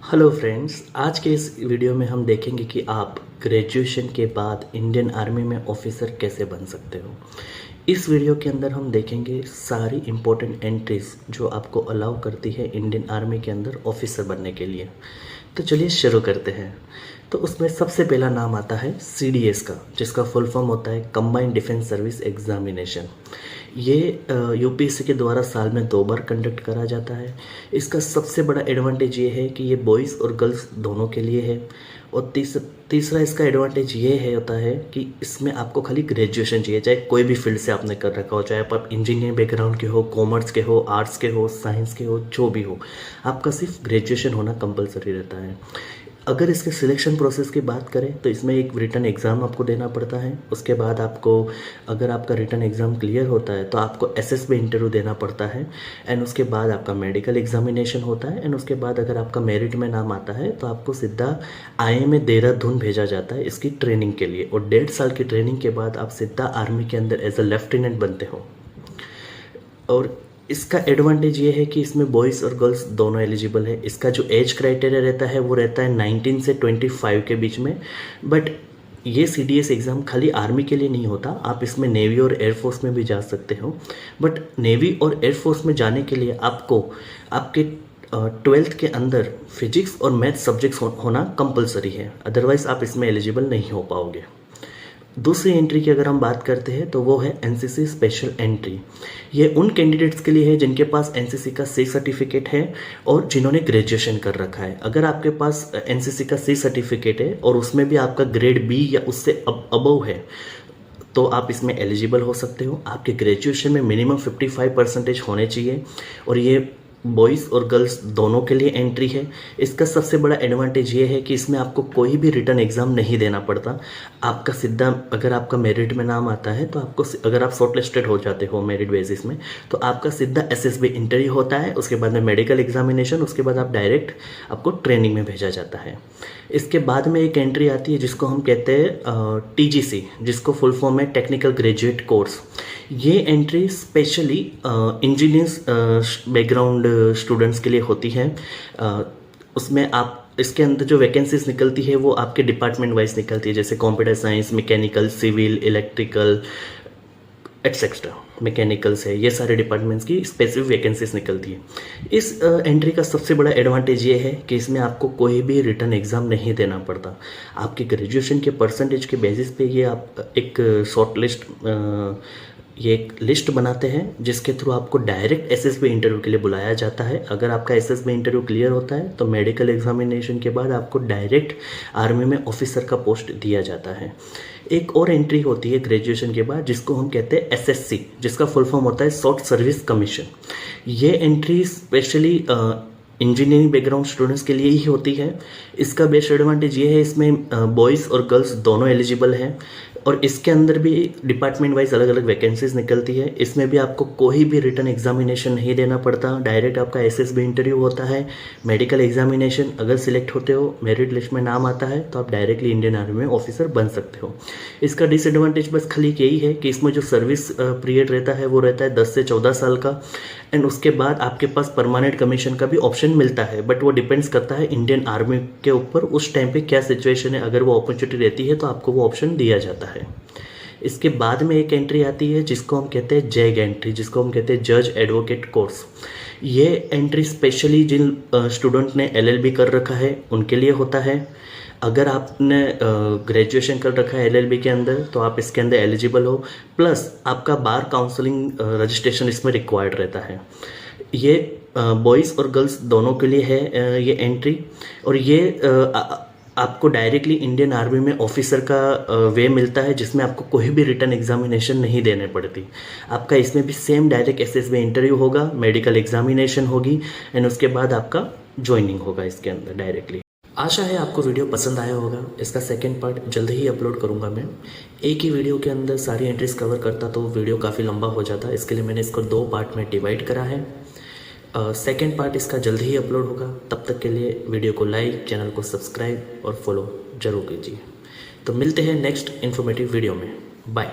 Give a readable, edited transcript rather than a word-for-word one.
Hello friends, आज के इस वीडियो में हम देखेंगे कि आप ग्रेजुएशन के बाद इंडियन आर्मी में ऑफिसर कैसे बन सकते हो। इस वीडियो के अंदर हम देखेंगे सारी इम्पोर्टेंट एंट्रीज जो आपको अलाउ करती है इंडियन आर्मी के अंदर ऑफिसर बनने के लिए। तो चलिए शुरू करते हैं। तो उसमें सबसे पहला नाम आता है CDS का, जिसका फुल फॉर्म होता है कंबाइंड डिफेंस सर्विस एग्जामिनेशन। ये UPSC के द्वारा साल में 2 बार कंडक्ट करा जाता है। इसका सबसे बड़ा एडवांटेज ये है कि ये बॉयज़ और गर्ल्स दोनों के लिए है। और तीसरा इसका एडवांटेज ये है होता है कि इसमें आपको खाली ग्रेजुएशन चाहिए, चाहे कोई भी फील्ड से आपने कर रखा हो, चाहे आप इंजीनियरिंग बैकग्राउंड के हो, कॉमर्स के हो, आर्ट्स के हो, साइंस के हो, जो भी हो, आपका सिर्फ ग्रेजुएशन होना कंपलसरी रहता है। अगर इसके सिलेक्शन प्रोसेस की बात करें तो इसमें एक रिटन एग्ज़ाम आपको देना पड़ता है। उसके बाद आपको, अगर आपका रिटन एग्ज़ाम क्लियर होता है तो आपको SSB इंटरव्यू देना पड़ता है। एंड उसके बाद आपका मेडिकल एग्जामिनेशन होता है। एंड उसके बाद अगर आपका मेरिट में नाम आता है तो आपको सीधा IMA देहरादून भेजा जाता है इसकी ट्रेनिंग के लिए। और 1.5 साल की ट्रेनिंग के बाद आप सीधा आर्मी के अंदर एज अ लेफ्टिनेंट बनते हो। और इसका एडवांटेज ये है कि इसमें बॉयज़ और गर्ल्स दोनों एलिजिबल है। इसका जो एज क्राइटेरिया रहता है वो रहता है 19 से 25 के बीच में। बट ये CDS एग्ज़ाम खाली आर्मी के लिए नहीं होता, आप इसमें नेवी और एयरफोर्स में भी जा सकते हो। बट नेवी और एयरफोर्स में जाने के लिए आपको आपके 12th के अंदर फिजिक्स और मैथ सब्जेक्ट्स होना कंपलसरी है, अदरवाइज़ आप इसमें एलिजिबल नहीं हो पाओगे। दूसरी एंट्री की अगर हम बात करते हैं तो वो है NCC स्पेशल एंट्री। ये उन कैंडिडेट्स के लिए है जिनके पास NCC का C सर्टिफिकेट है और जिन्होंने ग्रेजुएशन कर रखा है। अगर आपके पास NCC का C सर्टिफिकेट है और उसमें भी आपका ग्रेड B या उससे अबव है तो आप इसमें एलिजिबल हो सकते हो। आपके ग्रेजुएशन में मिनिमम 55% होने चाहिए। और ये बॉयज़ और गर्ल्स दोनों के लिए एंट्री है। इसका सबसे बड़ा एडवांटेज ये है कि इसमें आपको कोई भी रिटन एग्ज़ाम नहीं देना पड़ता। आपका सीधा, अगर आपका मेरिट में नाम आता है तो आपको, अगर आप शॉर्ट लिस्टेड हो जाते हो मेरिट बेसिस में, तो आपका सीधा SSB इंटरव्यू होता है। उसके बाद में मेडिकल एग्जामिनेशन, उसके बाद आप डायरेक्ट आपको ट्रेनिंग में भेजा जाता है। इसके बाद में एक एंट्री आती है जिसको हम कहते हैं TGC, जिसको फुल फॉर्म है टेक्निकल ग्रेजुएट कोर्स। ये entry specially engineers background students के लिए होती है। उसमें आप, इसके अंदर जो वैकेंसीज निकलती है वो आपके डिपार्टमेंट वाइज निकलती है, जैसे computer science, mechanical, civil, electrical etcetera, mechanicals है, ये सारे डिपार्टमेंट्स की स्पेसिफिक वैकेंसीज निकलती है। इस एंट्री का सबसे बड़ा एडवांटेज ये है कि इसमें आपको कोई भी रिटन एग्ज़ाम नहीं देना पड़ता। आपके ग्रेजुएशन के परसेंटेज के बेसिस पे ये आप एक शॉर्ट लिस्ट, ये एक लिस्ट बनाते हैं जिसके थ्रू आपको डायरेक्ट SSB इंटरव्यू के लिए बुलाया जाता है। अगर आपका SSB इंटरव्यू क्लियर होता है तो मेडिकल एग्जामिनेशन के बाद आपको डायरेक्ट आर्मी में ऑफिसर का पोस्ट दिया जाता है। एक और एंट्री होती है ग्रेजुएशन के बाद जिसको हम कहते हैं SSC, जिसका फुल फॉर्म होता है शॉर्ट सर्विस कमीशन। ये entry specially engineering background students के लिए ही होती है। इसका बेस्ट एडवांटेज ये है, इसमें बॉयज़ और गर्ल्स दोनों एलिजिबल हैं। और इसके अंदर भी डिपार्टमेंट वाइज अलग अलग वैकेंसीज निकलती है। इसमें भी आपको कोई भी रिटन एग्जामिनेशन नहीं देना पड़ता, डायरेक्ट आपका SSB इंटरव्यू होता है, मेडिकल एग्जामिनेशन। अगर सिलेक्ट होते हो, मेरिट लिस्ट में नाम आता है, तो आप डायरेक्टली इंडियन आर्मी में ऑफिसर बन सकते हो। इसका डिसएडवांटेज बस खाली यही है कि इसमें जो सर्विस पीरियड रहता है वो रहता है 10 से 14 साल का। एंड उसके बाद आपके पास परमानेंट कमीशन का भी ऑप्शन मिलता है, बट वो डिपेंड्स करता है इंडियन आर्मी के ऊपर, उस टाइम पे क्या सिचुएशन है। अगर वो अपॉर्चुनिटी रहती है तो आपको वो ऑप्शन दिया जाता है। इसके बाद में एक एंट्री आती है जिसको हम कहते हैं JEG एंट्री, जिसको हम कहते हैं जज एडवोकेट कोर्स। ये एंट्री स्पेशली जिन स्टूडेंट ने LLB कर रखा है उनके लिए होता है। अगर आपने ग्रेजुएशन कर रखा है LLB के अंदर तो आप इसके अंदर एलिजिबल हो, प्लस आपका बार काउंसलिंग रजिस्ट्रेशन इसमें रिक्वायर्ड रहता है। ये बॉयज़ और गर्ल्स दोनों के लिए है ये एंट्री। और ये आपको डायरेक्टली इंडियन आर्मी में ऑफिसर का वे मिलता है, जिसमें आपको कोई भी रिटन एग्जामिनेशन नहीं देने पड़ती। आपका इसमें भी सेम डायरेक्ट SSB इंटरव्यू होगा, मेडिकल एग्जामिनेशन होगी, एंड उसके बाद आपका ज्वाइनिंग होगा इसके अंदर डायरेक्टली। आशा है आपको वीडियो पसंद आया होगा। इसका सेकंड पार्ट जल्द ही अपलोड करूंगा मैं। एक ही वीडियो के अंदर सारी एंट्रीज कवर करता तो वीडियो काफ़ी लंबा हो जाता, इसके लिए मैंने इसको 2 पार्ट में डिवाइड करा है। सेकेंड पार्ट इसका जल्द ही अपलोड होगा। तब तक के लिए वीडियो को लाइक, चैनल को सब्सक्राइब और फॉलो जरूर कीजिए। तो मिलते हैं नेक्स्ट इन्फॉर्मेटिव वीडियो में। बाय।